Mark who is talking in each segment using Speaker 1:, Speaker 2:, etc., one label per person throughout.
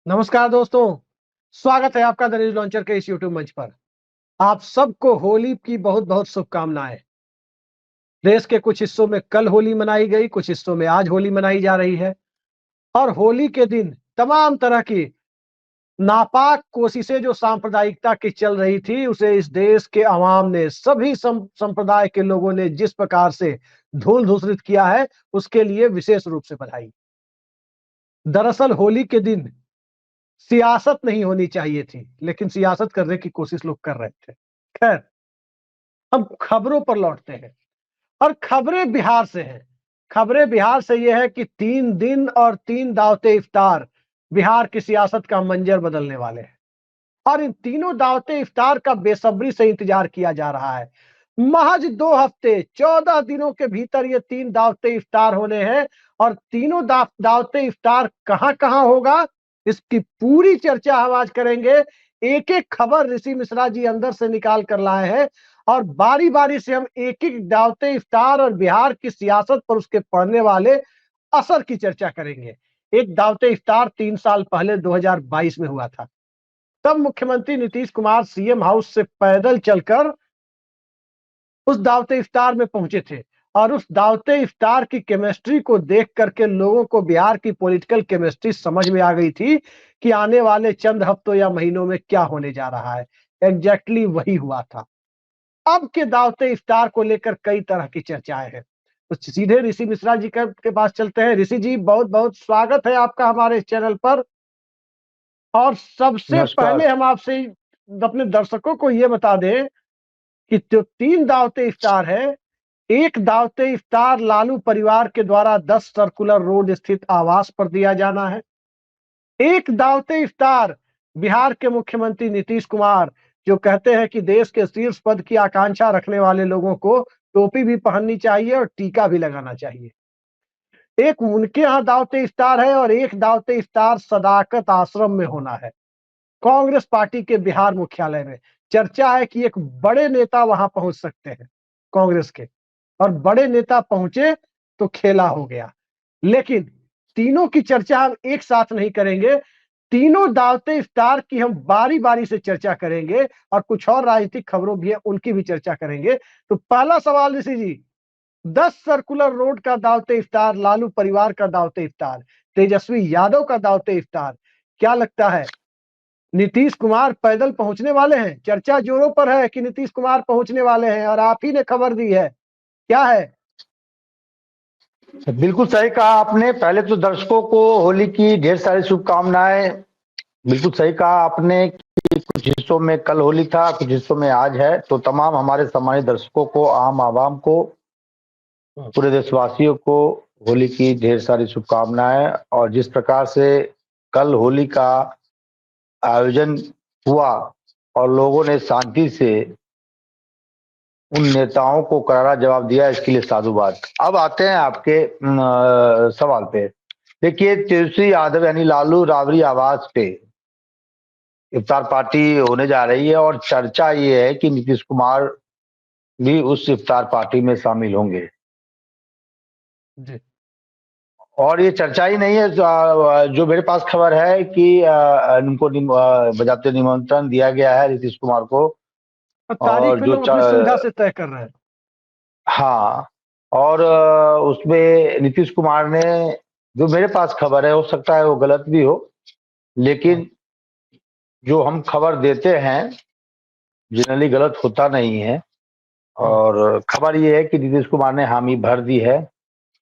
Speaker 1: नमस्कार दोस्तों, स्वागत है आपका द न्यूज लॉन्चर के इस यूट्यूब मंच पर। आप सबको होली की बहुत-बहुत शुभकामनाएं। देश के कुछ हिस्सों में कल होली मनाई गई, कुछ हिस्सों में आज होली मनाई जा रही है और होली के दिन तमाम तरह की नापाक कोशिशें जो सांप्रदायिकता की चल रही थी, उसे इस देश के अवाम ने सभी संप्रदाय के लोगों ने जिस प्रकार से धूल-धूसरित किया है, उसके लिए विशेष रूप से बधाई। दरअसल होली के दिन सियासत नहीं होनी चाहिए थी, लेकिन सियासत करने की कोशिश लोग कर रहे थे। खैर, हम खबरों पर लौटते हैं और खबरें बिहार से हैं। खबरें बिहार से ये है कि 3 दिन और 3 दावते इफ्तार बिहार की सियासत का मंजर बदलने वाले हैं और इन तीनों दावते इफ्तार का बेसब्री से इंतजार किया जा रहा है। महज 2 हफ्ते 14 दिनों के भीतर ये 3 दावते इफ्तार होने हैं और तीनों दावते इफ्तार कहां-कहां होगा, इसकी पूरी चर्चा हम आज करेंगे। एक-एक खबर ऋषि मिश्रा जी अंदर से निकाल कर लाए हैं और बारी-बारी से हम एक-एक दावते इफ्तार और बिहार की सियासत पर उसके पड़ने वाले असर की चर्चा करेंगे। एक दावते इफ्तार 3 साल पहले 2022 में हुआ था। तब मुख्यमंत्री नीतीश कुमार सीएम हाउस से पैदल चलकर उस दावते इफ्तार में पहुंचे थे और उस दावते इफ्तार की केमिस्ट्री को देख करके लोगों को बिहार की पॉलिटिकल केमिस्ट्री समझ में आ गई थी कि आने वाले चंद हफ्तों या महीनों में क्या होने जा रहा है। एग्जैक्टली वही हुआ था। अब के दावते इफ्तार को लेकर कई तरह की चर्चाएं हैं। तो सीधे ऋषि मिश्रा जी के पास चलते हैं। ऋषि जी, बहुत बहुत स्वागत है आपका हमारे इस चैनल पर। और सबसे
Speaker 2: नमस्कार।
Speaker 1: पहले हम आपसे अपने दर्शकों को ये बता दें कि जो 3 दावते इफ्तार है, एक दावते इफ्तार लालू परिवार के द्वारा 10 सर्कुलर रोड स्थित आवास पर दिया जाना है। एक दावते इफ्तार बिहार के मुख्यमंत्री नीतीश कुमार, जो कहते हैं कि देश के शीर्ष पद की आकांक्षा रखने वाले लोगों को टोपी भी पहननी चाहिए और टीका भी लगाना चाहिए। एक उनके यहाँ दावते इफ्तार है और एक दावते इफ्तार सदाकत आश्रम में होना है, कांग्रेस पार्टी के बिहार मुख्यालय में। चर्चा है कि एक बड़े नेता वहां पहुंच सकते हैं कांग्रेस के, और बड़े नेता पहुंचे तो खेला हो गया। लेकिन तीनों की चर्चा हम एक साथ नहीं करेंगे। तीनों दावते इफ्तार की हम बारी बारी से चर्चा करेंगे और कुछ और राजनीतिक खबरों भी है, उनकी भी चर्चा करेंगे। तो पहला सवाल ऋषि जी, 10 सर्कुलर रोड का दावते इफ्तार, लालू परिवार का दावते इफ्तार, तेजस्वी यादव का दावते इफ्तार, क्या लगता है नीतीश कुमार पैदल पहुंचने वाले हैं? चर्चा जोरों पर है कि नीतीश कुमार पहुंचने वाले हैं और आप ही ने खबर दी है, क्या है?
Speaker 2: बिल्कुल सही कहा आपने। पहले तो दर्शकों को होली की ढेर सारी शुभकामनाएं। बिल्कुल सही कहा आपने कि कुछ हिस्सों में कल होली था, कुछ हिस्सों में आज है। तो तमाम हमारे सम्मानित दर्शकों को, आम आवाम को, पूरे देशवासियों को होली की ढेर सारी शुभकामनाएं। और जिस प्रकार से कल होली का आयोजन हुआ और लोगों ने शांति से उन नेताओं को करारा जवाब दिया, इसके लिए साधुवाद। अब आते हैं आपके सवाल पे। देखिए, तेजस्वी यादव यानी लालू राबड़ी आवास पे इफ्तार पार्टी होने जा रही है और चर्चा ये है कि नीतीश कुमार भी उस इफ्तार पार्टी में शामिल होंगे।
Speaker 1: जी।
Speaker 2: और ये चर्चा ही नहीं है, जो मेरे पास खबर है कि उनको बजाते निमंत्रण दिया गया है नीतीश कुमार को।
Speaker 1: और तारीख
Speaker 2: और
Speaker 1: भी
Speaker 2: जो
Speaker 1: लोग अपनी सुविधा से तय कर रहे हैं।
Speaker 2: हाँ, और उसमें नीतीश कुमार ने, जो मेरे पास खबर है, हो सकता है वो गलत भी हो,
Speaker 1: हाँ,
Speaker 2: लेकिन जो हम खबर देते हैं जनरली गलत होता नहीं है।
Speaker 1: हाँ,
Speaker 2: और खबर ये है कि नीतीश कुमार ने हामी भर दी है।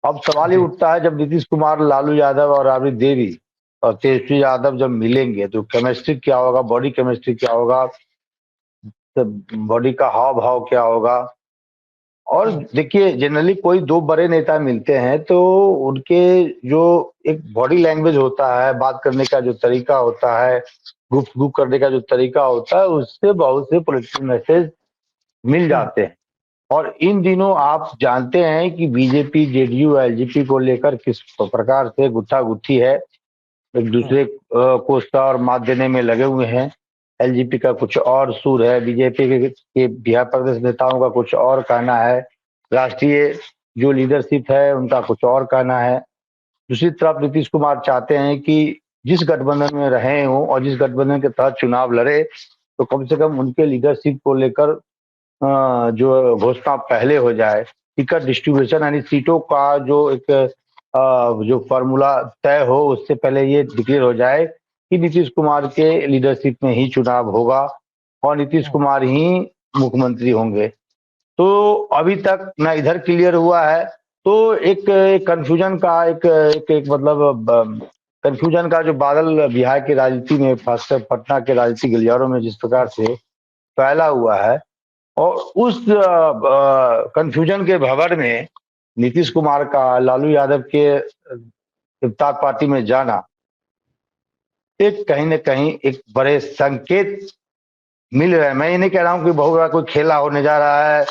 Speaker 2: अब सवाल ये
Speaker 1: जी,
Speaker 2: उठता है, जब नीतीश कुमार, लालू यादव और राबड़ी देवी और तेजस्वी यादव जब मिलेंगे तो केमिस्ट्री क्या होगा, बॉडी केमिस्ट्री क्या होगा, बॉडी का हाव भाव क्या होगा। और
Speaker 1: हाँ,
Speaker 2: देखिए, जनरली कोई दो बड़े नेता मिलते हैं तो उनके जो एक बॉडी लैंग्वेज होता है, बात करने का जो तरीका होता है, गुफ्तगू करने का जो तरीका होता है, उससे बहुत से पॉलिटिकल मैसेज मिल
Speaker 1: हाँ,
Speaker 2: जाते हैं। और इन दिनों आप जानते हैं कि बीजेपी जेडीयू एलजेपी को लेकर किस प्रकार से गुत्था गुत्थी है, एक
Speaker 1: हाँ,
Speaker 2: दूसरे को स्टार मात देने में लगे हुए हैं। एलजेपी का कुछ और सुर है, बीजेपी के बिहार प्रदेश नेताओं का कुछ और कहना है, राष्ट्रीय जो लीडरशिप है उनका कुछ और कहना है। दूसरी तरफ नीतीश कुमार चाहते हैं कि जिस गठबंधन में रहे हों और जिस गठबंधन के तहत चुनाव लड़े, तो कम से कम उनके लीडरशिप को लेकर जो घोषणा पहले हो जाए, टिकट डिस्ट्रीब्यूशन यानी सीटों का जो एक जो फॉर्मूला तय हो, उससे पहले ये डिक्लेयर हो जाए कि नीतीश कुमार के लीडरशिप में ही चुनाव होगा और नीतीश कुमार ही मुख्यमंत्री होंगे। तो अभी तक ना इधर क्लियर हुआ है, तो एक कंफ्यूजन का एक मतलब कंफ्यूजन का जो बादल बिहार की राजनीति में, खासकर पटना के राजनीतिक गलियारों में जिस प्रकार से फैला हुआ है, और उस कंफ्यूजन के भंवर में नीतीश कुमार का लालू यादव के इफ्तार पार्टी में जाना एक कहीं न कहीं एक बड़े संकेत मिल रहे हैं। मैं ये नहीं कह रहा हूं कि बहुत बड़ा कोई खेला होने जा रहा है,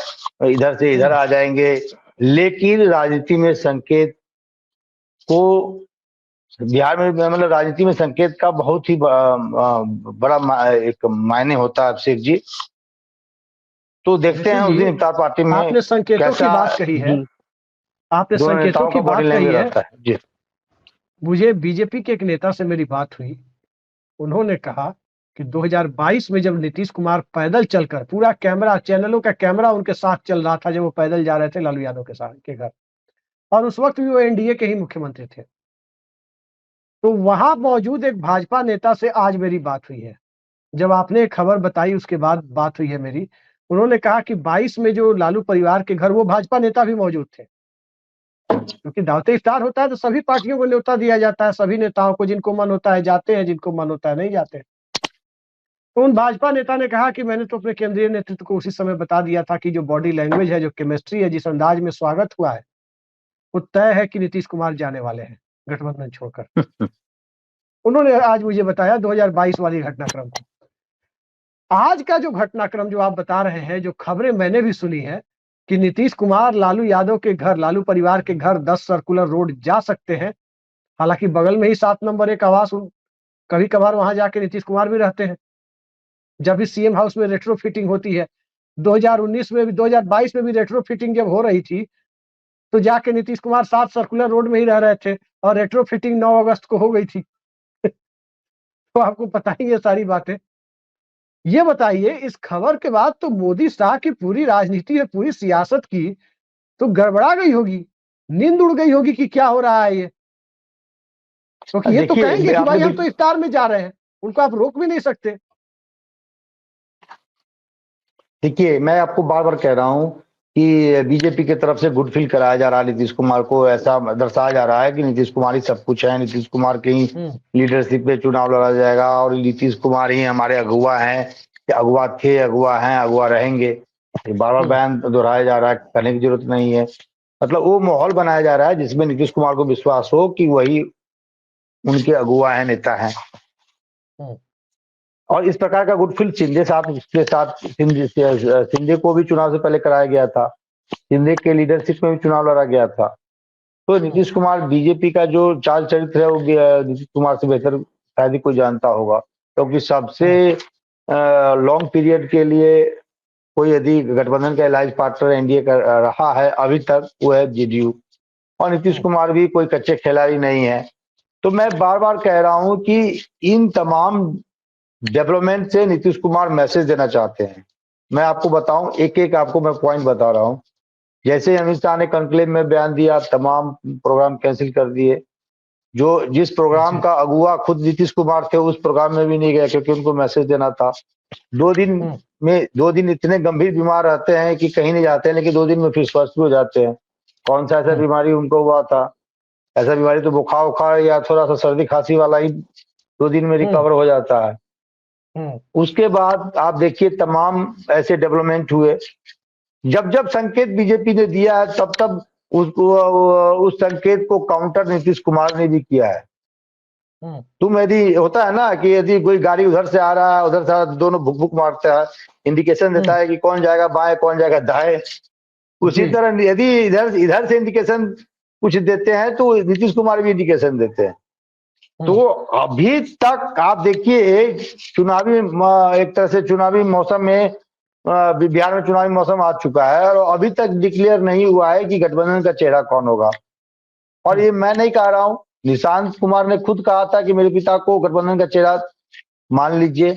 Speaker 2: इधर से इधर आ जाएंगे, लेकिन राजनीति में संकेत को, बिहार में मतलब राजनीति में संकेत का बहुत ही बड़ा एक मायने होता है अभिषेक जी। तो देखते हैं उस दिन इफ्तार पार्टी में
Speaker 1: आपने संकेतों की बात कही है, आपने
Speaker 2: दोनों
Speaker 1: संकेतों
Speaker 2: नेताओं
Speaker 1: की
Speaker 2: का बॉडी
Speaker 1: बात कही
Speaker 2: लैंग्वेज
Speaker 1: है।
Speaker 2: रहता है जी।
Speaker 1: मुझे बीजेपी के एक नेता से मेरी बात हुई, उन्होंने कहा कि 2022 में जब नीतीश कुमार पैदल चलकर, पूरा कैमरा, चैनलों का कैमरा उनके साथ चल रहा था जब वो पैदल जा रहे थे लालू यादव के साथ के घर, और उस वक्त भी वो एनडीए के ही मुख्यमंत्री थे, तो वहां मौजूद एक भाजपा नेता से आज मेरी बात हुई है। जब आपने एक खबर बताई उसके बाद बात हुई है मेरी। उन्होंने कहा कि 22 में जो लालू परिवार के घर, वो भाजपा नेता भी मौजूद थे, क्योंकि दावते इफ्तार होता है तो सभी पार्टियों को न्योता दिया जाता है, सभी नेताओं को, जिनको मन होता है जाते हैं, जिनको मन होता है नहीं जाते। तो उन भाजपा नेता ने कहा कि मैंने तो अपने केंद्रीय नेतृत्व को उसी समय बता दिया था कि जो बॉडी लैंग्वेज है, जो केमिस्ट्री है, जिस अंदाज में स्वागत हुआ है, वो तय है कि नीतीश कुमार जाने वाले हैं गठबंधन छोड़कर। उन्होंने आज मुझे बताया 2022 वाली घटनाक्रम को। आज का जो घटनाक्रम जो आप बता रहे हैं, जो खबरें मैंने भी सुनी है कि नीतीश कुमार लालू यादव के घर, लालू परिवार के घर 10 सर्कुलर रोड जा सकते हैं, हालांकि बगल में ही 7 नंबर एक आवास, कभी कभार वहां जाके नीतीश कुमार भी रहते हैं। जब भी सीएम हाउस में रेट्रो फिटिंग होती है, 2019 में भी, 2022 में भी रेट्रो फिटिंग जब हो रही थी, तो जाके नीतीश कुमार 7 सर्कुलर रोड में ही रह रहे थे, और रेट्रो फिटिंग 9 अगस्त को हो गई थी। तो आपको पता ही है सारी बातें। ये बताइए, इस खबर के बाद तो मोदी शाह की पूरी राजनीति है, पूरी सियासत की तो गड़बड़ा गई होगी, नींद उड़ गई होगी कि क्या हो रहा है ये। क्योंकि ये तो कहेंगे कि भाई हम तो इफ्तार में जा रहे हैं, उनको आप रोक भी नहीं सकते।
Speaker 2: देखिए, मैं आपको बार बार कह रहा हूं कि बीजेपी की तरफ से गुडफिल कराया जा रहा है नीतीश कुमार को, ऐसा दर्शाया जा रहा है कि नीतीश कुमार ही सब कुछ है, नीतीश कुमार की लीडरशिप पे चुनाव लड़ा जाएगा और नीतीश कुमार ही हमारे अगुवा हैं, अगुवा थे, अगुवा हैं, अगुवा रहेंगे। बार बार बयान दोहराया जा रहा है, कहने की जरूरत नहीं है। मतलब वो माहौल बनाया जा रहा है जिसमें नीतीश कुमार को विश्वास हो कि वही उनके अगुवा है, नेता है। और इस प्रकार का गुडफिल शिंदे साहब के साथ, शिंदे को भी चुनाव से पहले कराया गया था, शिंदे के लीडरशिप में भी चुनाव लड़ा गया था। तो नीतीश कुमार, बीजेपी का जो चाल चरित्र है, वो नीतीश कुमार से बेहतर शायद ही कोई जानता होगा, क्योंकि सबसे लॉन्ग पीरियड के लिए कोई यदि गठबंधन का अलायंस पार्टनर एनडीए का रहा है अभी तक, वो है जेडीयू, और नीतीश कुमार भी कोई कच्चे खिलाड़ी नहीं है। तो मैं बार बार कह रहा हूं कि इन तमाम डेवलपमेंट से नीतीश कुमार मैसेज देना चाहते हैं। मैं आपको बताऊं, एक एक आपको मैं पॉइंट बता रहा हूं। जैसे अमित शाह ने कॉन्क्लेव में बयान दिया, तमाम प्रोग्राम कैंसिल कर दिए। जिस प्रोग्राम का अगुवा खुद नीतीश कुमार थे, उस प्रोग्राम में भी नहीं गए, क्योंकि उनको मैसेज देना था। 2 दिन इतने गंभीर बीमार रहते हैं कि कहीं नहीं जाते हैं, लेकिन 2 दिन में फिर स्वस्थ हो जाते हैं। कौन सा ऐसा बीमारी उनको हुआ था? ऐसा बीमारी तो बुखार उखार या थोड़ा सा सर्दी खांसी वाला ही 2 दिन में रिकवर हो जाता है। उसके बाद आप देखिए तमाम ऐसे डेवलपमेंट हुए। जब जब संकेत बीजेपी ने दिया है, तब तब उस संकेत को काउंटर नीतीश कुमार ने भी किया है। तुम यदि होता है ना कि यदि कोई गाड़ी उधर से आ रहा है, उधर से दोनों भुक भुक मारता है, इंडिकेशन देता है कि कौन जाएगा बाएं, कौन जाएगा दाएं। उसी तरह यदि इधर से इंडिकेशन कुछ देते हैं, तो नीतीश कुमार भी इंडिकेशन देते हैं। तो अभी तक आप देखिए, चुनावी, एक तरह से चुनावी मौसम में, बिहार में चुनावी मौसम आ चुका है और अभी तक डिक्लेयर नहीं हुआ है कि गठबंधन का चेहरा कौन होगा। और ये मैं नहीं कह रहा हूं, निशांत कुमार ने खुद कहा था कि मेरे पिता को गठबंधन का चेहरा मान लीजिए।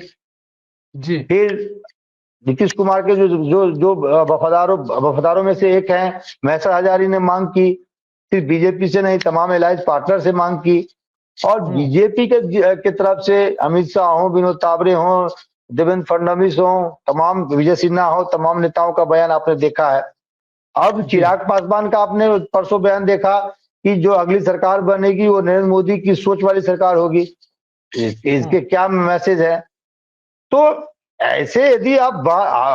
Speaker 1: जी।
Speaker 2: फिर नीतीश कुमार के जो जो जो वफादारों में से एक हैं मैसर हजारी ने मांग की, सिर्फ बीजेपी से नहीं तमाम अलायंस पार्टनर से मांग की, और बीजेपी के तरफ से अमित शाह हो, विनोद तावरे हो, देवेंद्र फडणवीस हो, तमाम विजय सिन्हा हो, तमाम नेताओं का बयान आपने देखा है। अब चिराग पासवान का आपने परसों बयान देखा कि जो अगली सरकार बनेगी वो नरेंद्र मोदी की सोच वाली सरकार होगी। इसके क्या मैसेज है? तो ऐसे यदि आप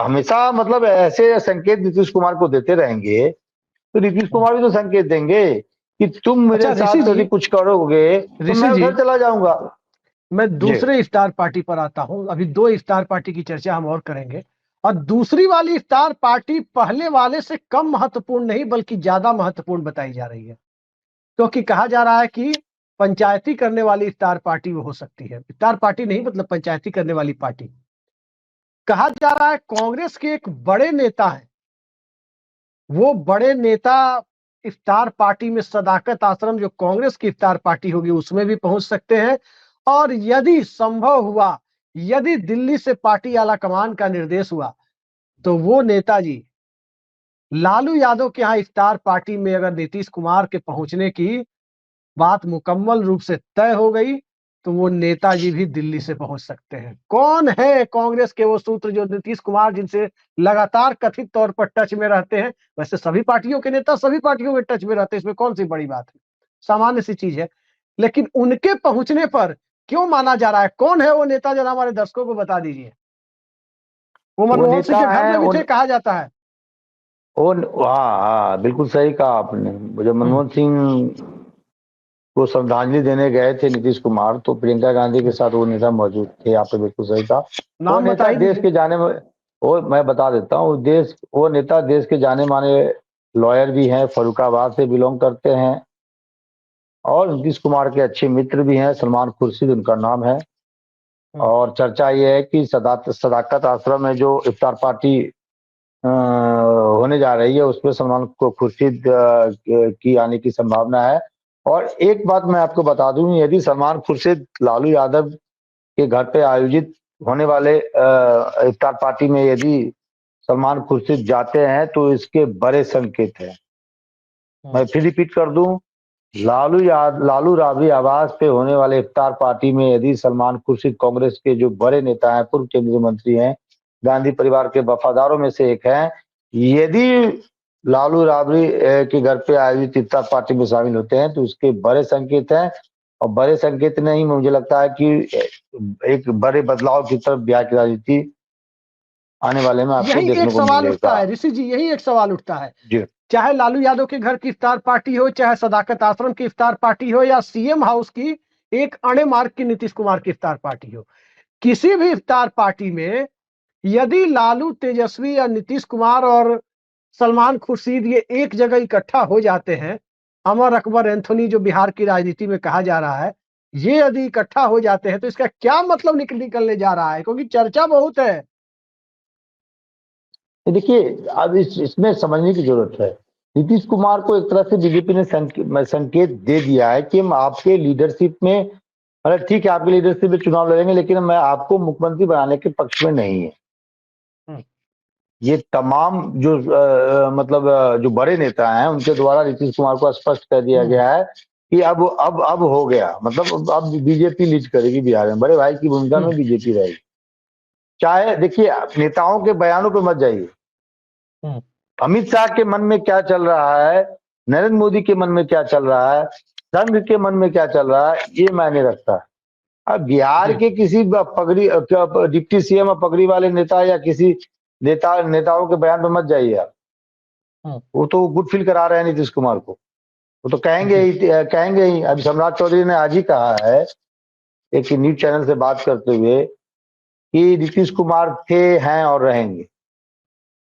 Speaker 2: हमेशा मतलब ऐसे संकेत नीतीश कुमार को देते रहेंगे तो नीतीश कुमार भी तो संकेत देंगे कि तुम मेरे साथ यदि कुछ करोगे तो मैं उधर चला जाऊंगा।
Speaker 1: मैं दूसरे स्टार पार्टी पर आता हूं। अभी दो स्टार पार्टी की चर्चा हम और करेंगे, और दूसरी वाली स्टार पार्टी पहले वाले से कम महत्वपूर्ण नहीं बल्कि ज्यादा महत्वपूर्ण बताई जा रही है, क्योंकि कहा जा रहा है कि पंचायती करने वाली स्टार पार्टी वो हो सकती है। स्टार पार्टी नहीं मतलब पंचायती करने वाली पार्टी। कहा जा रहा है कांग्रेस के एक बड़े नेता हैं, वो बड़े नेता इफ्तार पार्टी में, सदाकत आश्रम जो कांग्रेस की इफ्तार पार्टी होगी उसमें भी पहुंच सकते हैं। और यदि संभव हुआ, यदि दिल्ली से पार्टी आला कमान का निर्देश हुआ, तो वो नेताजी लालू यादव के यहाँ इफ्तार पार्टी में अगर नीतीश कुमार के पहुंचने की बात मुकम्मल रूप से तय हो गई तो वो नेताजी भी दिल्ली से पहुंच सकते हैं। कौन है कांग्रेस के वो सूत्र जो नीतीश कुमार जिनसे लगातार कथित तौर पर टच में रहते हैं? वैसे सभी पार्टियों के नेता सभी पार्टियों में टच में रहते हैं, इसमें कौन सी बड़ी बात है, सामान्य सी चीज है। लेकिन उनके पहुंचने पर क्यों माना जा रहा है? कौन है वो नेता, जरा हमारे दर्शकों को बता दीजिए। वो मनमोहन सिंह के घर में भी थे कहा जाता है।
Speaker 2: हाँ हाँ बिल्कुल सही कहा आपने। जब मनमोहन सिंह को श्रद्धांजलि देने गए थे नीतीश कुमार तो प्रियंका गांधी के साथ वो नेता मौजूद थे। आपने बिल्कुल सही कहा। वो नेता देश के जाने में, वो मैं बता देता हूँ, वो नेता देश के जाने माने लॉयर भी हैं, फर्रुखाबाद से बिलोंग करते हैं, और नीतीश कुमार के अच्छे मित्र भी हैं। सलमान खुर्शीद उनका नाम है। और चर्चा ये है कि सदाकत आश्रम में जो इफ्तार पार्टी होने जा रही है उसमें सलमान को खुर्शीद की आने की संभावना है। और एक बात मैं आपको बता दूं, यदि सलमान खुर्शीद लालू यादव के घर पे आयोजित होने वाले इफ्तार पार्टी में यदि सलमान खुर्शीद जाते हैं तो इसके बड़े संकेत हैं। मैं फिर रिपीट कर दूं, लालू राबड़ी आवास पे होने वाले इफ्तार पार्टी में यदि सलमान खुर्शीद, कांग्रेस के जो बड़े नेता हैं, पूर्व केंद्रीय मंत्री हैं, गांधी परिवार के वफादारों में से एक हैं, यदि लालू राबड़ी के घर पे आयोजित इफ्तार पार्टी में शामिल होते हैं तो उसके बड़े संकेत हैं। और बड़े संकेत नहीं, मुझे लगता है कि एक बड़े बदलाव की तरफ बिहार की राजनीति आने वाले में आपको देखने को मिलेगा।
Speaker 1: उठता है ऋषि जी, यही एक सवाल उठता है जी। चाहे लालू यादव के घर की इफ्तार पार्टी हो, चाहे सदाकत आश्रम की इफ्तार पार्टी हो, या सीएम हाउस की एक अणे मार्ग की नीतीश कुमार की इफ्तार पार्टी हो, किसी भी इफ्तार पार्टी में यदि लालू, तेजस्वी या नीतीश कुमार और सलमान खुर्शीद ये एक जगह इकट्ठा हो जाते हैं, अमर अकबर एंथोनी जो बिहार की राजनीति में कहा जा रहा है, ये यदि इकट्ठा हो जाते हैं तो इसका क्या मतलब निकलने जा रहा है? क्योंकि चर्चा बहुत है।
Speaker 2: देखिए, अब इसमें समझने की जरूरत है। नीतीश कुमार को एक तरह से बीजेपी ने संकेत दे दिया है कि हम आपके लीडरशिप में, मतलब ठीक है आपके लीडरशिप में चुनाव लड़ेंगे लेकिन मैं आपको मुख्यमंत्री बनाने के पक्ष में नहीं है। ये तमाम जो मतलब जो बड़े नेता हैं उनके द्वारा नीतीश कुमार को स्पष्ट कर दिया गया है कि अब हो गया, मतलब अब बीजेपी लीड करेगी बिहार में, बड़े भाई की भूमिका में बीजेपी रहेगी। चाहे देखिए, नेताओं के बयानों पे मत जाइए, अमित शाह के मन में क्या चल रहा है, नरेंद्र मोदी के मन में क्या चल रहा है, संघ के मन में क्या चल रहा है, ये मायने रखता है। अब बिहार के किसी पगड़ी डिप्टी सीएम पगड़ी वाले नेता या किसी नेताओं के बयान पे मत जाइए आप। वो तो गुड फील करा रहे हैं नीतीश कुमार को, वो तो कहेंगे ही। अभी सम्राट चौधरी ने आज ही कहा है एक न्यूज चैनल से बात करते हुए कि नीतीश कुमार थे, हैं और रहेंगे।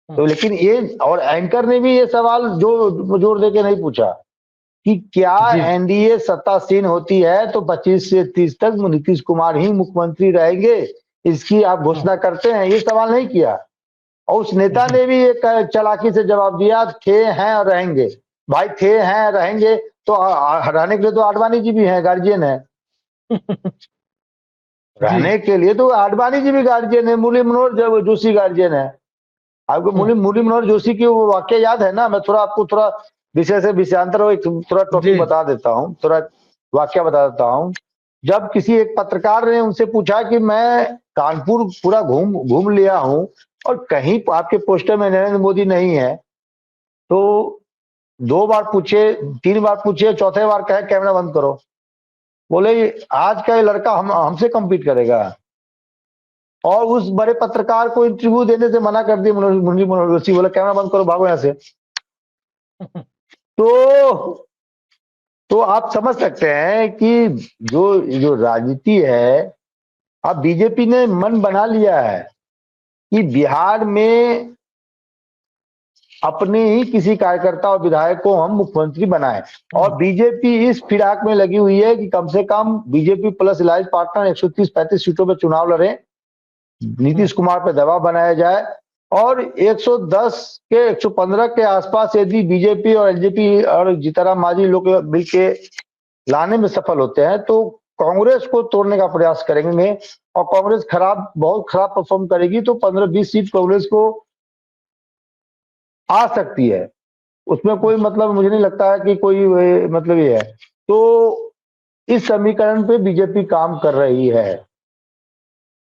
Speaker 2: तो लेकिन ये, और एंकर ने भी ये सवाल जो जोर देके नहीं पूछा कि क्या एनडीए सत्तासीन होती है तो 25 से 30 तक नीतीश कुमार ही मुख्यमंत्री रहेंगे, इसकी आप घोषणा करते हैं, ये सवाल नहीं किया। और उस नेता ने भी एक चालाकी से जवाब दिया, थे, हैं और रहेंगे। भाई थे, हैं, रहेंगे, तो हटाने के लिए तो आडवाणी जी भी हैं, गार्जियन है। रहने के लिए तो आडवाणी जी भी गार्जियन है, मुरली मनोहर जोशी गार्जियन है। आपको मुरली मनोहर जोशी की वो वाक्य याद है ना? मैं थोड़ा आपको थोड़ा विषय से विषयांतर थोड़ा टॉपिक बता देता हूँ, थोड़ा वाक्य बता देता हूँ। जब किसी एक पत्रकार ने उनसे पूछा कि मैं कानपुर पूरा घूम लिया हूँ और कहीं आपके पोस्टर में नरेंद्र मोदी नहीं है, तो 2 बार पूछे, 3 बार पूछे, चौथे बार कहे कैमरा बंद करो। बोले आज का ये लड़का हमसे कम्पीट करेगा, और उस बड़े पत्रकार को इंटरव्यू देने से मना कर दिया मुरली मनोहर जोशी। बोला कैमरा बंद करो, भागो यहाँ से। तो आप समझ सकते हैं कि जो राजनीति है, अब बीजेपी ने मन बना लिया है कि बिहार में अपने ही किसी कार्यकर्ता और विधायक को हम मुख्यमंत्री बनाएं, और बीजेपी इस फिराक में लगी हुई है कि कम से कम बीजेपी प्लस अलायंस पार्टनर 130-35 सीटों पर चुनाव लड़े, नीतीश कुमार पर दबाव बनाया जाए, और 110 के 115 के आसपास यदि बीजेपी और एलजेपी और जीतनराम मांझी लोग मिलके लाने में सफल होते हैं तो कांग्रेस को तोड़ने का प्रयास करेंगे, और कांग्रेस बहुत खराब परफॉर्म करेगी तो 15-20 सीट कांग्रेस को आ सकती है। उसमें कोई मतलब मुझे नहीं लगता है कि कोई मतलब ये है। तो इस समीकरण पे बीजेपी काम कर रही है।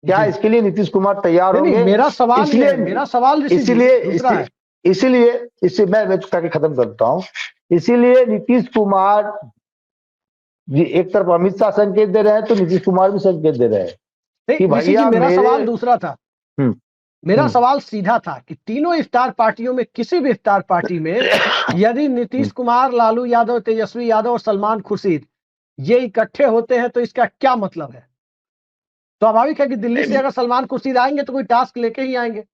Speaker 2: क्या इसके लिए नीतीश कुमार तैयार होंगे?
Speaker 1: मेरा सवाल ये है, मेरा सवाल
Speaker 2: इसीलिए मैं करके खत्म करता हूँ। इसीलिए नीतीश कुमार एक तरफ अमित शाह संकेत दे रहे हैं, तो नीतीश कुमार भी संकेत दे रहे हैं कि भैया
Speaker 1: मेरा सवाल दूसरा था। मेरा
Speaker 2: हम्म।
Speaker 1: सवाल सीधा था कि तीनों इफ्तार पार्टियों में किसी भी इफ्तार पार्टी में यदि नीतीश कुमार, लालू यादव, तेजस्वी यादव और सलमान खुर्शीद ये इकट्ठे होते हैं तो इसका क्या मतलब है? स्वाभाविक है कि दिल्ली से अगर सलमान खुर्शीद आएंगे तो कोई टास्क लेके ही आएंगे।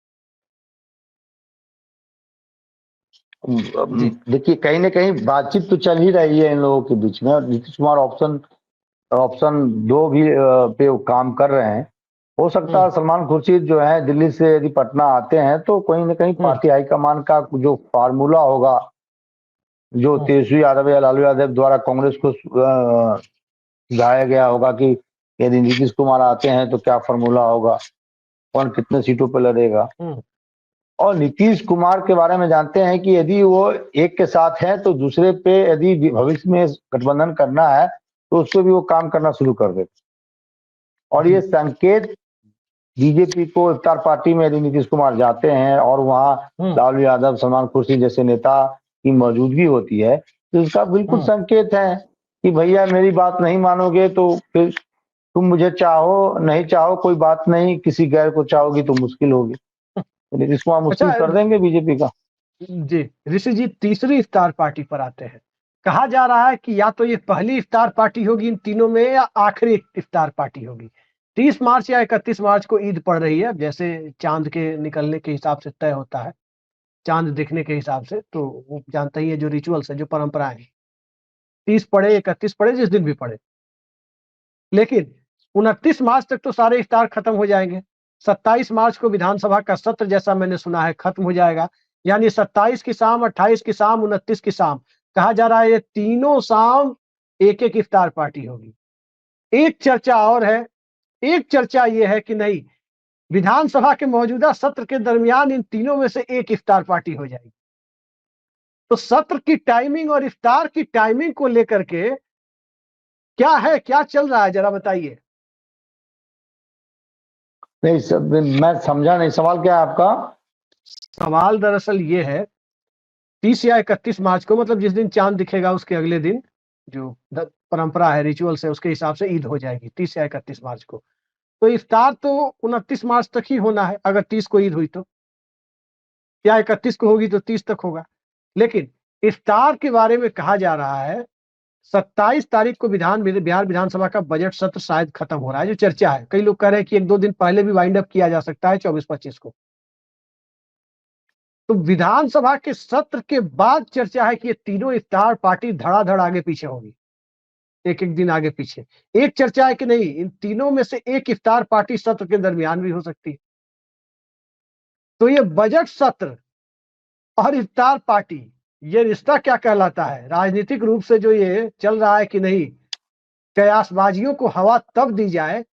Speaker 2: देखिए, कहीं ना कहीं बातचीत तो चल ही रही है इन लोगों के बीच में, और नीतीश कुमार ऑप्शन 2 भी पे वो काम कर रहे हैं। हो सकता है सलमान खुर्शीद जो है दिल्ली से यदि पटना आते हैं तो कहीं ना कहीं पार्टी हाईकमान का जो फार्मूला होगा, जो तेजस्वी यादव या लालू यादव द्वारा कांग्रेस को सुझाया गया होगा कि यदि नीतीश कुमार आते हैं तो क्या फार्मूला होगा, कौन कितने सीटों पर लड़ेगा। और नीतीश कुमार के बारे में जानते हैं कि यदि वो एक के साथ है तो दूसरे पे यदि भविष्य में गठबंधन करना है तो उस पर भी वो काम करना शुरू कर देते। और ये संकेत बीजेपी को इफ्तार पार्टी में यदि नीतीश कुमार जाते हैं और वहां लालू यादव, सलमान खुर्शीद जैसे नेता की मौजूदगी होती है, तो इसका बिल्कुल संकेत है कि भैया मेरी बात नहीं मानोगे तो फिर तुम मुझे चाहो नहीं चाहो कोई बात नहीं, किसी गैर को चाहोगी तो मुश्किल होगी। तो नीतीश कुमार मुश्किल कर देंगे बीजेपी का।
Speaker 1: जी ऋषि जी, तीसरी इफ्तार पार्टी पर आते हैं। कहा जा रहा है कि या तो ये पहली इफ्तार पार्टी होगी इन तीनों में, या आखिरी इफ्तार पार्टी होगी। 30 मार्च या 31 मार्च को ईद पड़ रही है, जैसे चांद के निकलने के हिसाब से तय होता है, चांद दिखने के हिसाब से। तो वो जानता ही है, जो रिचुअल्स है, जो परंपराएं हैं, 30 पड़े 31 पड़े, जिस दिन भी पड़े। लेकिन 29 मार्च तक तो सारे इफ्तार खत्म हो जाएंगे। 27 मार्च को विधानसभा का सत्र, जैसा मैंने सुना है, खत्म हो जाएगा। यानी 27 की शाम, 28 की शाम, 29 की शाम, कहा जा रहा है ये तीनों शाम एक एक इफ्तार पार्टी होगी। एक चर्चा और है, एक चर्चा ये है कि नहीं, विधानसभा के मौजूदा सत्र के दरमियान इन तीनों में से एक इफ्तार पार्टी हो जाएगी। तो सत्र की टाइमिंग और इफ्तार की टाइमिंग को लेकर के क्या है, क्या चल रहा है, जरा बताइए।
Speaker 2: नहीं सब मैं समझा नहीं, सवाल क्या है आपका?
Speaker 1: सवाल दरअसल ये है, 30 या 31 मार्च को, मतलब जिस दिन चांद दिखेगा उसके अगले दिन, जो परंपरा है, रिचुअल है, उसके हिसाब से ईद हो जाएगी 30 या 31 मार्च को। तो इफ्तार तो 29 मार्च तक ही होना है, अगर 30 को ईद हुई तो, या 31 को होगी तो 30 तक होगा। लेकिन इफ्तार के बारे में कहा जा रहा है 27 तारीख को बिहार विधानसभा का बजट सत्र शायद खत्म हो रहा है, जो चर्चा है। कई लोग कह रहे हैं कि 1-2 दिन पहले भी वाइंड अप किया जा सकता है, 24-25 को। तो विधानसभा के सत्र के बाद चर्चा है कि ये तीनों इफ्तार पार्टी धड़ाधड़ आगे पीछे होगी, एक एक दिन आगे पीछे। एक चर्चा है कि नहीं, इन तीनों में से एक इफ्तार पार्टी सत्र के दरमियान भी हो सकती है। तो ये बजट सत्र और इफ्तार पार्टी, ये रिश्ता क्या कहलाता है? राजनीतिक रूप से जो ये चल रहा है कि नहीं, कयासबाजियों को हवा तब दी जाए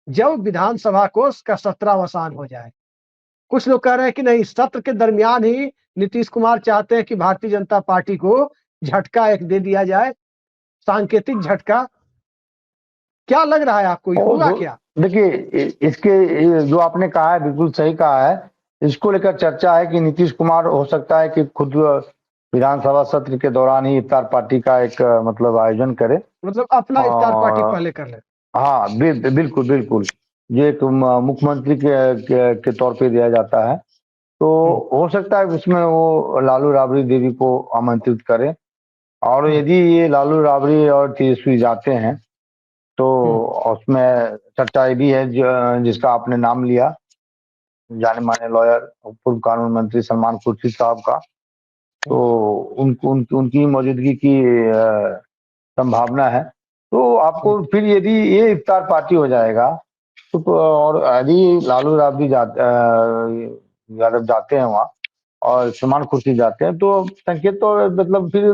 Speaker 1: जब विधानसभा को का सत्रावसान हो जाए। कुछ लोग कह रहे हैं कि नहीं, सत्र के दरमियान ही नीतीश कुमार चाहते हैं कि भारतीय जनता पार्टी को झटका एक दे दिया जाए, सांकेतिक झटका। क्या लग रहा है आपको, ये
Speaker 2: और
Speaker 1: होगा क्या?
Speaker 2: देखिए, इसके जो आपने कहा है बिल्कुल सही कहा है। इसको लेकर चर्चा है कि नीतीश कुमार हो सकता है कि खुद विधानसभा सत्र के दौरान ही इफ्तार पार्टी का एक मतलब आयोजन करे।
Speaker 1: मतलब अपना इफ्तार पार्टी
Speaker 2: और
Speaker 1: पहले कर ले।
Speaker 2: हाँ, बिल्कुल बिल्कुल, ये एक मुख्यमंत्री के तौर पे दिया जाता है। तो हो सकता है उसमें वो लालू राबड़ी देवी को आमंत्रित करे, और यदि ये लालू राबड़ी और तेजस्वी जाते हैं तो उसमें चर्चा ये भी है जिसका आपने नाम लिया, जाने माने लॉयर पूर्व कानून मंत्री सलमान खुर्शीद साहब का। तो उनकी मौजूदगी की संभावना है। तो आपको फिर यदि ये इफ्तार पार्टी हो जाएगा तो, और यदि लालू राबड़ी यादव जाते हैं वहाँ और सलमान खुर्शीद जाते हैं, तो संकेत तो मतलब फिर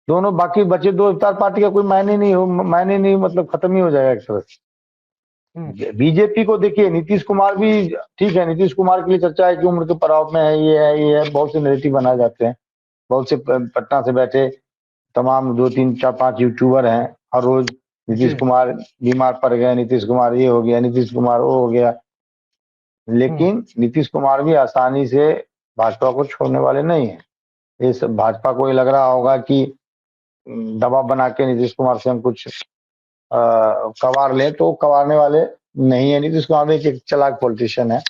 Speaker 2: दोनों बाकी बचे दो इफ्तार पार्टी का कोई मायने नहीं, मतलब खत्म ही हो जाएगा एक तरह से। बीजेपी को देखिए, नीतीश कुमार भी ठीक है, नीतीश कुमार के लिए चर्चा है कि उम्र के पड़ाव में है, ये है, बहुत से नैरेटिव बनाए जाते हैं। बहुत से पटना से बैठे तमाम 2 3 4 5 यूट्यूबर हैं, हर रोज नीतीश कुमार बीमार पड़ गए, नीतीश कुमार ये हो गया, नीतीश कुमार वो हो गया। लेकिन नीतीश कुमार भी आसानी से भाजपा को छोड़ने वाले नहीं है। इस भाजपा को ये लग रहा होगा कि दबाव बना के नीतीश कुमार से हम कुछ कवार ले, तो कवारने वाले नहीं है। नीतीश कुमार एक चालाक पॉलिटिशियन है।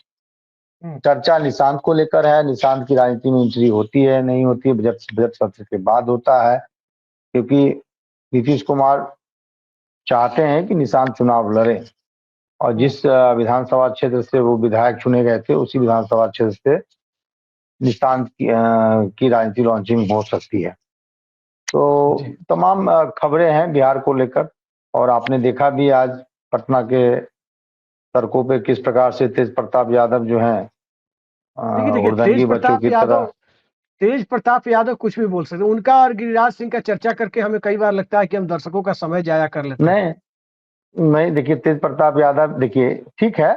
Speaker 2: चर्चा निशांत को लेकर है, निशांत की राजनीति में एंट्री होती है नहीं होती है, बजट सत्र के बाद होता है, क्योंकि नीतीश कुमार चाहते हैं कि निशांत चुनाव लड़े, और जिस विधानसभा क्षेत्र से वो विधायक चुने गए थे उसी विधानसभा क्षेत्र से निशांत की राजनीति लॉन्चिंग हो सकती है। तो तमाम खबरें हैं बिहार को लेकर, और आपने देखा भी आज पटना के सड़कों पे किस प्रकार से तेज प्रताप यादव जो है हुड़दंगी बच्चों की तरह।
Speaker 1: तेज प्रताप यादव कुछ भी बोल सकते हैं। उनका और गिरिराज सिंह का चर्चा करके हमें कई बार लगता है कि हम दर्शकों का समय जाया कर लेते हैं।
Speaker 2: नहीं, देखिए तेज प्रताप यादव, देखिए ठीक है,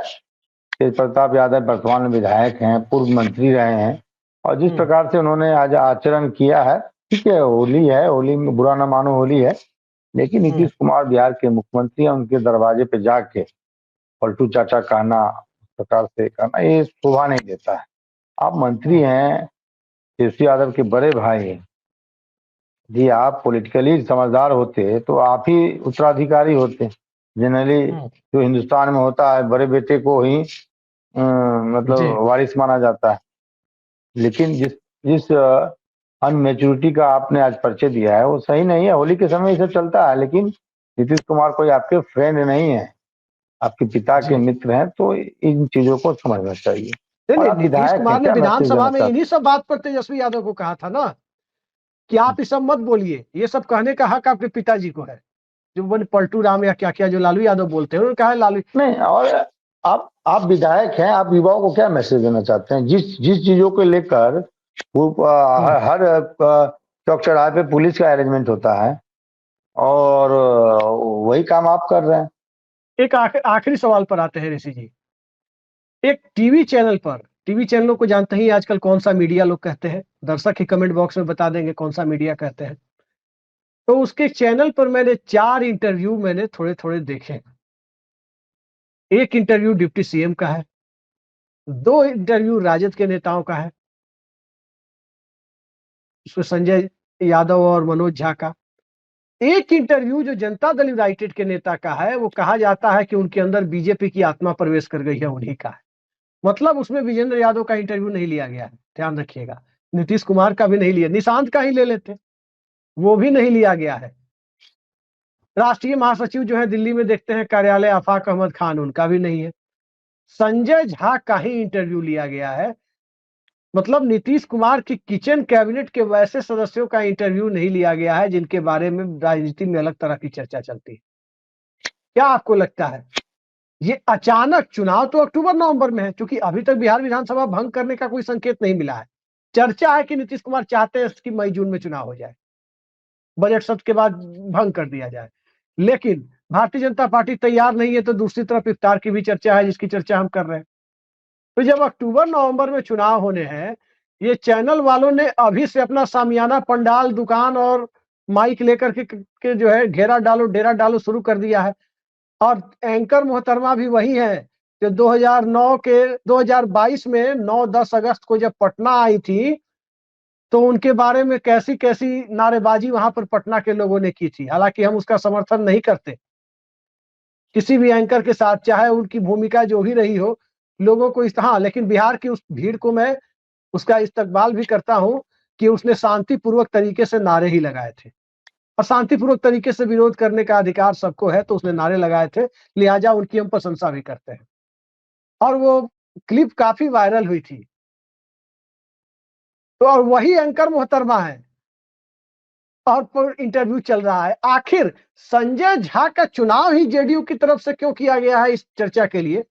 Speaker 2: तेज प्रताप यादव वर्तमान में विधायक हैं, पूर्व मंत्री रहे हैं, और जिस प्रकार से उन्होंने आज आचरण किया है, ठीक है, होली है, होली में बुरा ना मानो, होली है, लेकिन नीतीश कुमार बिहार के मुख्यमंत्री हैं, उनके दरवाजे पे जाके पलटू चाचा कहना, प्रकार से कहना, ये शोभा नहीं देता है। आप मंत्री हैं, तेजस्वी यादव के बड़े भाई हैं, यदि आप पॉलिटिकली समझदार होते तो आप ही उत्तराधिकारी होते। जनरली जो हिंदुस्तान में होता है, बड़े बेटे को ही मतलब वारिस माना जाता है। लेकिन जिस अनमेच्योरिटी का आपने आज परिचय दिया है वो सही नहीं है। होली के समय ये सब चलता है, लेकिन नीतीश कुमार कोई आपके फ्रेंड नहीं है, आपके पिता के मित्र हैं, तो इन चीजों को समझना चाहिए। और आप
Speaker 1: नीतीश
Speaker 2: विधायक
Speaker 1: कुमार
Speaker 2: हैं,
Speaker 1: ने
Speaker 2: क्या मैसेज देना
Speaker 1: विधानसभा में
Speaker 2: चाहते
Speaker 1: इन्हीं सब बात पर तेजस्वी यादव को कहा था ना कि आप ये सब मत बोलिए, ये सब कहने का हक आपके पिताजी को है। जो पलटू राम या क्या क्या जो लालू यादव बोलते हैं, उन्होंने कहा लालू
Speaker 2: नहीं। और आप विधायक हैं, आप युवाओं को क्या मैसेज देना चाहते हैं? जिस जिस चीजों को लेकर वो हर चौक चौराहे पे पुलिस का अरेंजमेंट होता है, और वही काम आप कर रहे हैं।
Speaker 1: एक आखिरी सवाल पर आते हैं ऋषि जी। एक टीवी चैनल पर, टीवी चैनलों को जानते ही आजकल कौन सा मीडिया लोग कहते हैं, दर्शक ही कमेंट बॉक्स में बता देंगे कौन सा मीडिया कहते हैं। तो उसके चैनल पर मैंने 4 इंटरव्यू मैंने थोड़े थोड़े देखे। एक इंटरव्यू डिप्टी सीएम का है, 2 इंटरव्यू राजद के नेताओं का है, उसमें संजय यादव और मनोज झा का। एक इंटरव्यू जो जनता दल यूनाइटेड के नेता का है, वो कहा जाता है कि उनके अंदर बीजेपी की आत्मा प्रवेश कर गई है, उन्हीं का है। मतलब उसमें विजेंद्र यादव का इंटरव्यू नहीं लिया गया है, ध्यान रखिएगा। नीतीश कुमार का भी नहीं लिया, निशांत का ही ले लेते, वो भी नहीं लिया गया है। राष्ट्रीय महासचिव जो है दिल्ली में देखते हैं कार्यालय, आफाक अहमद खान, उनका भी नहीं है। संजय झा का ही इंटरव्यू लिया गया है। मतलब नीतीश कुमार की किचन कैबिनेट के वैसे सदस्यों का इंटरव्यू नहीं लिया गया है जिनके बारे में राजनीति में अलग तरह की चर्चा चलती है। क्या आपको लगता है ये अचानक, चुनाव तो अक्टूबर नवंबर में है, क्योंकि अभी तक बिहार विधानसभा भंग करने का कोई संकेत नहीं मिला है, चर्चा है कि नीतीश कुमार चाहते हैं कि मई जून में चुनाव हो जाए, बजट सत्र के बाद भंग कर दिया जाए, लेकिन भारतीय जनता पार्टी तैयार नहीं है। तो दूसरी तरफ इफ्तार की भी चर्चा है, जिसकी चर्चा हम कर रहे हैं। तो जब अक्टूबर नवंबर में चुनाव होने हैं, ये चैनल वालों ने अभी से अपना सामियाना, पंडाल, दुकान और माइक लेकर के जो है घेरा डालो, डेरा डालो शुरू कर दिया है। और एंकर मोहतरमा भी वही है जो 2022 में 9-10 अगस्त को जब पटना आई थी, तो उनके बारे में कैसी कैसी नारेबाजी वहां पर पटना के लोगों ने की थी। हालांकि हम उसका समर्थन नहीं करते किसी भी एंकर के साथ, चाहे उनकी भूमिका जो भी रही हो, लोगों को हाँ, लेकिन बिहार की उस भीड़ को मैं उसका इस्तकबाल भी करता हूं कि उसने शांतिपूर्वक तरीके से नारे ही लगाए थे, और शांतिपूर्वक तरीके से विरोध करने का अधिकार सबको है, तो उसने नारे लगाए थे, लिहाजा उनकी हम प्रशंसा भी करते हैं। और वो क्लिप काफी वायरल हुई थी। तो और वही एंकर मोहतरमा है और इंटरव्यू चल रहा है। आखिर संजय झा का चुनाव ही जेडीयू की तरफ से क्यों किया गया है इस चर्चा के लिए?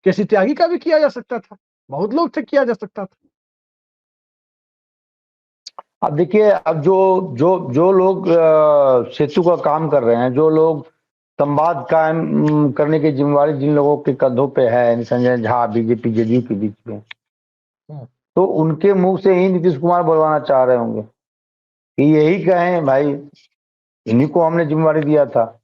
Speaker 1: केसी त्यागी का भी किया जा सकता था, बहुत लोग थे, किया जा सकता था।
Speaker 2: अब देखिए, अब जो जो जो लोग सेतु का काम कर रहे हैं, जो लोग संवाद कायम करने की जिम्मेवारी जिन लोगों के कंधों पे है, संजय झा बीजेपी जेडीयू के बीच में, तो उनके मुंह से ही नीतीश कुमार बोलवाना चाह रहे होंगे कि यही कहें भाई, इन्हीं को हमने जिम्मेवारी दिया था।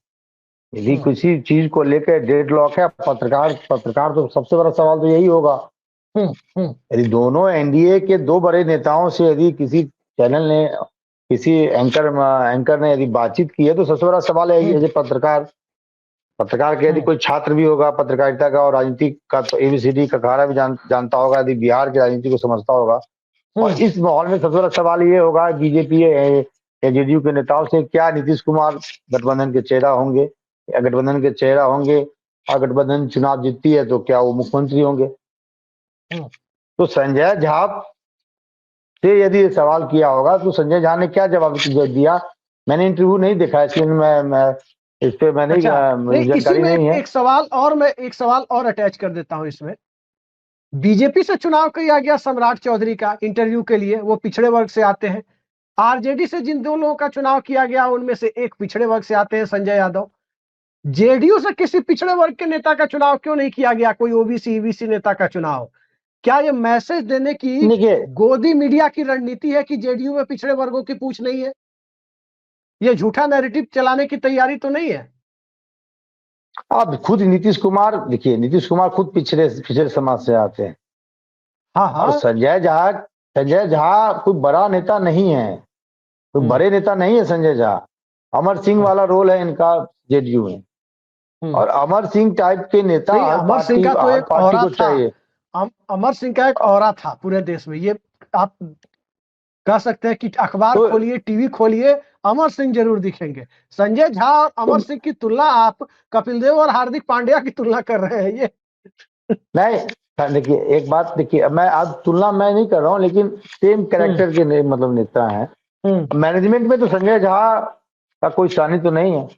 Speaker 2: यदि किसी चीज को लेकर डेडलॉक है, पत्रकार तो सबसे बड़ा सवाल तो यही होगा। यदि दोनों एनडीए के दो बड़े नेताओं से यदि किसी चैनल ने, किसी एंकर ने यदि बातचीत की है, तो सबसे बड़ा सवाल है यदि पत्रकार के यदि कोई छात्र भी होगा पत्रकारिता का और राजनीति का, तो एबीसीडी का खारा भी जानता होगा, यदि बिहार की राजनीति को समझता होगा। और इस माहौल में सबसे बड़ा सवाल ये होगा बीजेपी या जेडीयू के नेताओं से, क्या नीतीश कुमार गठबंधन के चेहरा होंगे, या गठबंधन के चेहरा होंगे, और गठबंधन चुनाव जीतती है तो क्या वो मुख्यमंत्री होंगे? तो संजय झा से यदि सवाल किया होगा तो संजय झा ने क्या जवाब दिया? मैंने इंटरव्यू नहीं देखा, इसलिए मैं इस पे मैंने जानकारी नहीं है।
Speaker 1: एक सवाल और अटैच कर देता हूं इसमें। बीजेपी से चुनाव किया गया सम्राट चौधरी का इंटरव्यू के लिए, वो पिछड़े वर्ग से आते हैं। आरजेडी से जिन दो लोगों का चुनाव किया गया, उनमें से एक पिछड़े वर्ग से आते हैं, संजय यादव। जेडीयू से किसी पिछड़े वर्ग के नेता का चुनाव क्यों नहीं किया गया, कोई ओबीसी ईबीसी नेता का चुनाव? क्या ये मैसेज देने की गोदी मीडिया की रणनीति है कि जेडीयू में पिछड़े वर्गों की पूछ नहीं है? ये झूठा नैरेटिव चलाने की तैयारी तो नहीं है?
Speaker 2: अब खुद नीतीश कुमार, देखिए नीतीश कुमार खुद पिछड़े समाज से आते हैं।
Speaker 1: हाँ।
Speaker 2: और संजय झा कोई बड़ा नेता नहीं है, कोई बड़े नेता नहीं है संजय झा। अमर सिंह वाला रोल है इनका जेडीयू में, और अमर सिंह टाइप के नेता
Speaker 1: अमर सिंह का तो एक
Speaker 2: पार्टी को चाहिए।
Speaker 1: अमर सिंह का एक औरा था पूरे देश में, ये आप कह सकते हैं कि अखबार खोलिए, टीवी खोलिए, अमर सिंह जरूर दिखेंगे। संजय झा और अमर सिंह की तुलना आप कपिल देव और हार्दिक पांड्या की तुलना कर रहे हैं। ये
Speaker 2: नहीं, देखिए एक बात, देखिए मैं आज तुलना मैं नहीं कर रहा हूँ, लेकिन सेम कैरेक्टर के मतलब नेता हैं। मैनेजमेंट में तो संजय झा का कोई शानी तो नहीं है।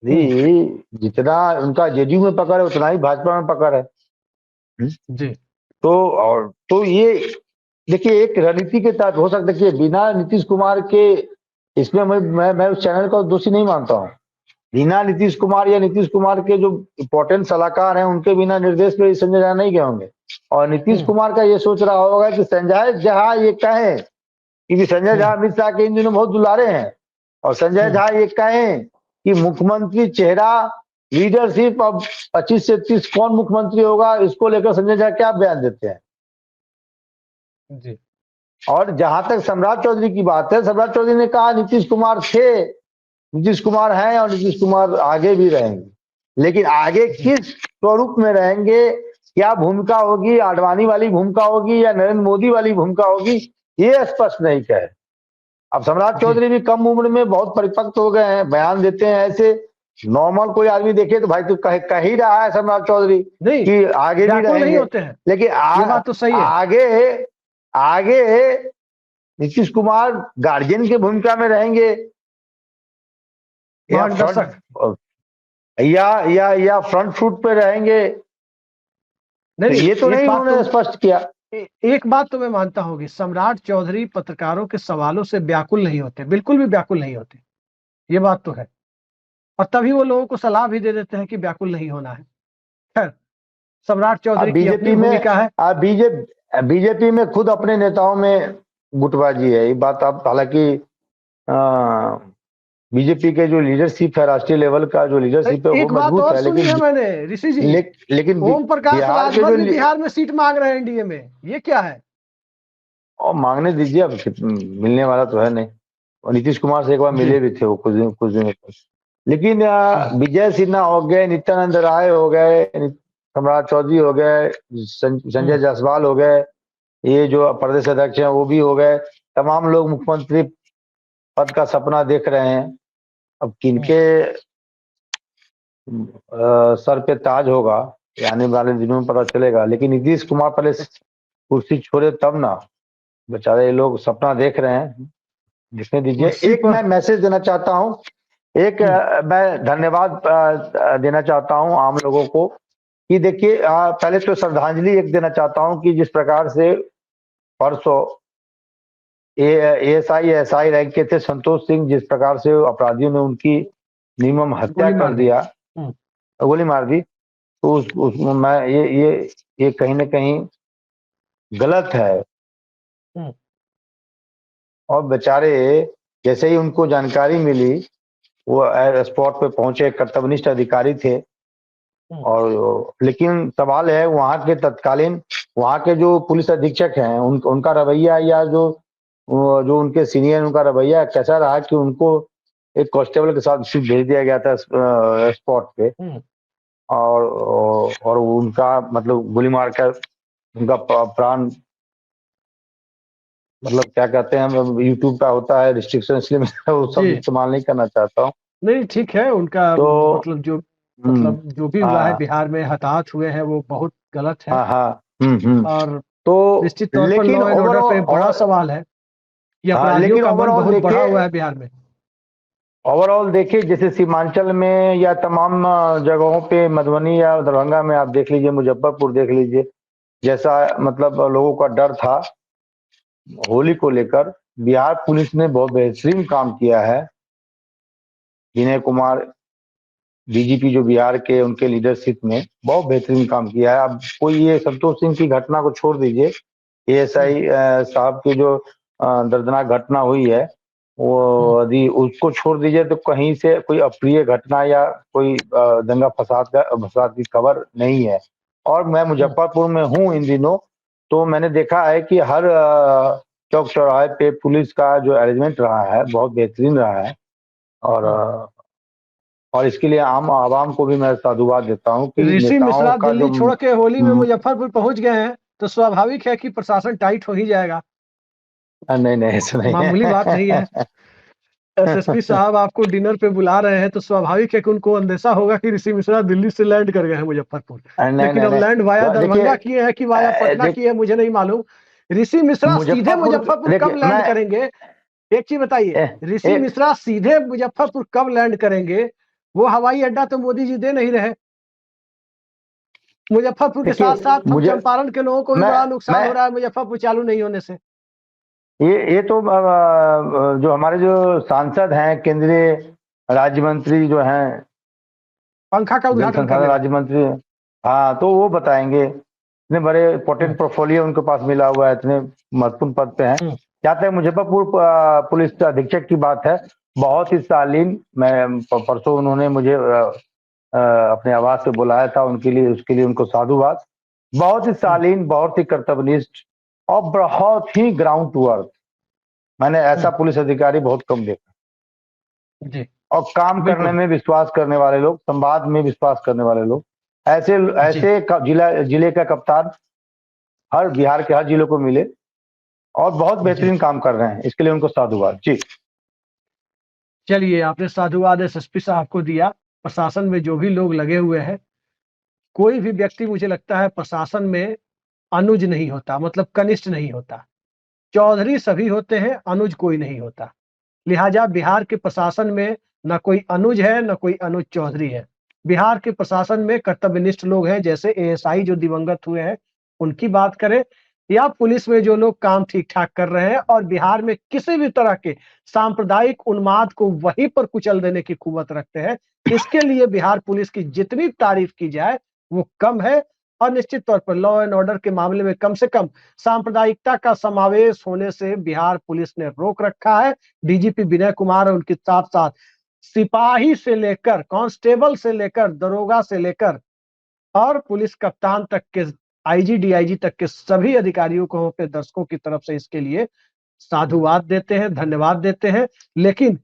Speaker 2: जितना उनका जेडीयू में पकड़ है, उतना ही भाजपा में पकड़ है।
Speaker 1: जी।
Speaker 2: तो ये देखिए एक रणनीति के तहत हो सकता है कि बिना नीतीश कुमार के, इसमें मैं उस चैनल का दोषी नहीं मानता हूँ। बिना नीतीश कुमार या नीतीश कुमार के जो इंपॉर्टेंट सलाहकार हैं, उनके बिना निर्देश पे संजय झा नहीं गए होंगे। और नीतीश कुमार का ये सोच रहा होगा कि संजय झा ये कहें, क्योंकि संजय झा अमित शाह के इन दिनों बहुत दुलारे हैं, और संजय झा ये कहें कि मुख्यमंत्री चेहरा, लीडरशिप, अब 25 से 30 कौन मुख्यमंत्री होगा, इसको लेकर संजय झा क्या बयान देते हैं।
Speaker 1: जी।
Speaker 2: और जहां तक सम्राट चौधरी की बात है, सम्राट चौधरी ने कहा नीतीश कुमार थे, नीतीश कुमार हैं और नीतीश कुमार आगे भी रहेंगे, लेकिन आगे किस स्वरूप में रहेंगे, क्या भूमिका होगी, आडवाणी वाली भूमिका होगी या नरेंद्र मोदी वाली भूमिका होगी, ये स्पष्ट नहीं कहे। अब सम्राट चौधरी भी कम उम्र में बहुत परिपक्व हो गए हैं, बयान देते हैं ऐसे, नॉर्मल कोई आदमी देखे तो भाई तो कह ही रहा है सम्राट चौधरी कि आगे भी रहेंगे, लेकिन
Speaker 1: बात तो सही है।
Speaker 2: आगे नीतीश कुमार गार्जियन की भूमिका में रहेंगे या फ्रंट फुट पे रहेंगे,
Speaker 1: नहीं,
Speaker 2: ये तो नहीं उन्होंने स्पष्ट किया।
Speaker 1: एक बात तो मैं मानता हूँ कि सम्राट चौधरी पत्रकारों के सवालों से व्याकुल नहीं होते, बिल्कुल भी व्याकुल नहीं होते, ये बात तो है। और तभी वो लोगों को सलाह भी दे देते हैं कि व्याकुल नहीं होना है। खैर, सम्राट
Speaker 2: अब
Speaker 1: चौधरी की अपनी
Speaker 2: बीजेपी में
Speaker 1: भूमिका है।
Speaker 2: अब बीजेपी में खुद अपने नेताओं में गुटबाजी है, ये बात आप, हालांकि बीजेपी के जो लीडरशिप है, राष्ट्रीय लेवल का जो लीडरशिप है वो
Speaker 1: एक बात
Speaker 2: मजबूत
Speaker 1: और
Speaker 2: है,
Speaker 1: सुनी है मैंने ऋषि जी,
Speaker 2: लेकिन
Speaker 1: ओम प्रकाश
Speaker 2: बिहार के
Speaker 1: राजभर
Speaker 2: जो
Speaker 1: भी बिहार में सीट मांग रहे हैं एनडीए में, ये क्या है?
Speaker 2: और मांगने दीजिए, अब मिलने वाला तो है नहीं। और नीतीश कुमार से एक बार
Speaker 1: जी।
Speaker 2: मिले भी थे वो कुछ दिन तक। लेकिन विजय सिन्हा हो गए, नित्यानंद राय हो गए, सम्राट चौधरी हो गए, संजय जायसवाल हो गए, ये जो प्रदेश अध्यक्ष हैं वो भी हो गए, तमाम लोग मुख्यमंत्री पद का सपना देख रहे हैं। अब किनके सर पे ताज होगा ये आने वाले दिनों में पता चलेगा। लेकिन नीतीश कुमार पहले कुर्सी छोड़े तब ना, बेचारे ये लोग सपना देख रहे हैं, दिखने दीजिए। एक मैं मैसेज देना चाहता हूँ, एक मैं धन्यवाद देना चाहता हूँ आम लोगों को कि देखिए, पहले तो श्रद्धांजलि एक देना चाहता हूँ कि जिस प्रकार से परसों एएसआई एसआई रैंक के थे संतोष सिंह, जिस प्रकार से अपराधियों ने उनकी निर्मम हत्या कर दिया, गोली मार दी, तो उस मैं ये कहीं ना कहीं गलत है। और बेचारे जैसे ही उनको जानकारी मिली, वो स्पॉट पे पहुंचे, कर्तव्यनिष्ठ अधिकारी थे। और लेकिन सवाल है वहां के तत्कालीन, वहां के जो पुलिस अधीक्षक हैं उनका रवैया, या जो उनके सीनियर उनका रवैया कैसा रहा कि उनको एक कांस्टेबल के साथ सिर्फ भेज दिया गया था स्पॉट पे, और उनका मतलब गोली मारकर उनका प्राण, मतलब क्या कहते हैं, यूट्यूब का होता है रिस्ट्रिक्शन, इसलिए मैं वो सब इस्तेमाल नहीं करना चाहता हूँ।
Speaker 1: नहीं ठीक है, उनका
Speaker 2: तो
Speaker 1: मतलब जो भी हुआ है
Speaker 2: हाँ
Speaker 1: बिहार में, हताहत हुए हैं, वो बहुत गलत है।
Speaker 2: हाँ
Speaker 1: और
Speaker 2: तो
Speaker 1: निश्चित तौर पर
Speaker 2: लेकिन
Speaker 1: लॉ एंड ऑर्डर पे बड़ा
Speaker 2: ओवरऑल,
Speaker 1: सवाल है कि
Speaker 2: हाँ
Speaker 1: अपराधियों
Speaker 2: लेकिन
Speaker 1: का बल
Speaker 2: ओवरऑल
Speaker 1: बहुत बढ़ा
Speaker 2: देखिए,
Speaker 1: हुआ है बिहार में।
Speaker 2: जैसे सीमांचल में या तमाम जगहों पे, मधुबनी या दरभंगा में आप देख लीजिए, मुजफ्फरपुर देख लीजिए, जैसा मतलब लोगों का डर था होली को लेकर, बिहार पुलिस ने बहुत बेहतरीन काम किया है। विनय कुमार डीजीपी जो बिहार के, उनके लीडरशिप में बहुत बेहतरीन काम किया है। अब कोई ये संतोष सिंह की घटना को छोड़ दीजिए, एएसआई साहब की जो दर्दनाक घटना हुई है, वो यदि उसको छोड़ दीजिए तो कहीं से कोई अप्रिय घटना या कोई दंगा फसाद की खबर नहीं है। और मैं मुजफ्फरपुर में हूँ इन दिनों, तो मैंने देखा है कि हर चौक चौराहे पे पुलिस का जो अरेंजमेंट रहा है बहुत बेहतरीन रहा है। और इसके लिए आम आवाम को भी मैं साधुवाद देता हूँ कि
Speaker 1: ऋषि
Speaker 2: नेताओं
Speaker 1: मिश्रा
Speaker 2: का जो
Speaker 1: दिल्ली छोड़ के होली में मुजफ्फरपुर पहुंच गए हैं, तो स्वाभाविक है कि प्रशासन टाइट हो ही जाएगा।
Speaker 2: नहीं नहीं, ऐसा नहीं
Speaker 1: मामूली बात नहीं है।
Speaker 2: है।
Speaker 1: एसएसपी साहब आपको डिनर पे बुला रहे हैं, तो स्वाभाविक है कि उनको अंदेशा होगा कि ऋषि मिश्रा दिल्ली से लैंड कर गए हैं मुजफ्फरपुर।
Speaker 2: नहीं
Speaker 1: लेकिन
Speaker 2: नहीं
Speaker 1: अब
Speaker 2: नहीं,
Speaker 1: लैंड वाया
Speaker 2: देखिए,
Speaker 1: दरभंगा किए हैं कि वाया पटना किए हैं, मुझे नहीं मालूम। ऋषि मिश्रा सीधे
Speaker 2: मुजफ्फरपुर,
Speaker 1: मुजफ्फरपुर कब
Speaker 2: देखिए
Speaker 1: लैंड
Speaker 2: मैं
Speaker 1: करेंगे? एक चीज बताइए, ऋषि
Speaker 2: एक
Speaker 1: मिश्रा सीधे मुजफ्फरपुर कब लैंड करेंगे? वो हवाई अड्डा तो मोदी जी दे नहीं रहे। मुजफ्फरपुर के
Speaker 2: देखिए
Speaker 1: साथ साथ हम
Speaker 2: मुझे
Speaker 1: चंपारण के लोगों को भी बड़ा नुकसान हो रहा है मुजफ्फरपुर चालू नहीं होने से।
Speaker 2: ये तो जो हमारे जो सांसद हैं, केंद्रीय राज्य मंत्री जो हैं,
Speaker 1: पंखा का
Speaker 2: जल
Speaker 1: उद्घाटन
Speaker 2: संसाधन
Speaker 1: करने
Speaker 2: राज्य
Speaker 1: वाले।
Speaker 2: मंत्री, हाँ तो वो बताएंगे। इतने बड़े इंपॉर्टेंट पोर्टफोलियो उनके पास मिला हुआ है, इतने महत्वपूर्ण पद पे हैं। जहाँ तक मुजफ्फरपुर पुलिस अधीक्षक की बात है, बहुत ही शालीन, मैं परसों उन्होंने मुझे अपने आवाज से बुलाया था, उनके लिए, उसके लिए उनको साधुवाद। बहुत ही शालीन, बहुत ही कर्तव्यनिष्ठ और बहुत ही ग्राउंड टू अर्थ। मैंने ऐसा पुलिस अधिकारी बहुत कम देखा।
Speaker 1: जी
Speaker 2: और काम करने में विश्वास करने वाले लोग, संवाद में विश्वास करने वाले लोग, ऐसे ऐसे जिले का कप्तान हर बिहार के हर जिलों को मिले, और बहुत बेहतरीन काम कर रहे हैं, इसके लिए उनको साधुवाद जी।
Speaker 1: चलिए, आपने साधुवाद एसएसपी साहब को दिया। प्रशासन में जो भी लोग लगे हुए हैं, कोई भी व्यक्ति मुझे लगता है प्रशासन में अनुज नहीं होता, मतलब कनिष्ठ नहीं होता। चौधरी सभी होते हैं, अनुज कोई नहीं होता। लिहाजा बिहार के प्रशासन में न कोई अनुज है, न कोई अनुज चौधरी है। बिहार के प्रशासन में कर्तव्यनिष्ठ लोग हैं, जैसे एएसआई जो दिवंगत हुए हैं उनकी बात करें, या पुलिस में जो लोग काम ठीक ठाक कर रहे हैं और बिहार में किसी भी तरह के सांप्रदायिक उन्माद को वहीं पर कुचल देने की कुवत रखते हैं। इसके लिए बिहार पुलिस की जितनी तारीफ की जाए वो कम है और निश्चित तौर पर लॉ एंड ऑर्डर के मामले में कम से कम सांप्रदायिकता का समावेश होने से बिहार पुलिस ने रोक रखा है। डीजीपी विनय कुमार और उनके साथ साथ सिपाही से लेकर कांस्टेबल से लेकर दरोगा से लेकर और पुलिस कप्तान तक के आईजी डीआईजी तक के सभी अधिकारियों को हम अपने दर्शकों की तरफ से इसके लिए साधुवाद देते हैं, धन्यवाद देते हैं। लेकिन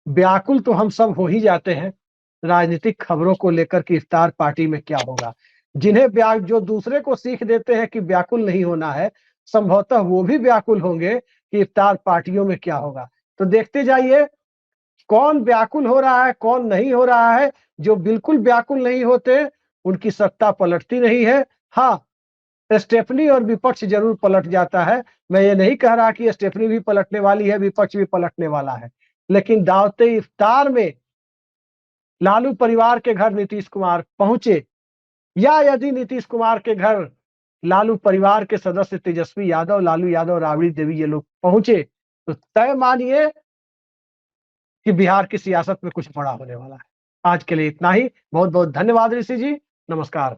Speaker 1: व्याकुल तो हम सब हो ही जाते हैं राजनीतिक खबरों को लेकर कि इफ्तार पार्टी में क्या होगा। जिन्हें जो दूसरे को सीख देते हैं कि व्याकुल नहीं होना है, संभवतः वो भी व्याकुल होंगे कि इफ्तार पार्टियों में क्या होगा। तो देखते जाइए कौन व्याकुल हो रहा है, कौन नहीं हो रहा है। जो बिल्कुल व्याकुल नहीं होते, उनकी सत्ता पलटती नहीं है। हाँ, स्टेफनी और विपक्ष जरूर पलट जाता है। मैं ये नहीं कह रहा कि स्टेफनी भी पलटने वाली है, विपक्ष भी पलटने वाला है। लेकिन दावते इफ्तार में लालू परिवार के घर नीतीश कुमार पहुंचे या यदि नीतीश कुमार के घर लालू परिवार के सदस्य तेजस्वी यादव, लालू यादव, राबड़ी देवी ये लोग पहुंचे, तो तय मानिए कि बिहार की सियासत में कुछ बड़ा होने वाला है। आज के लिए इतना ही। बहुत बहुत धन्यवाद ऋषि जी। नमस्कार।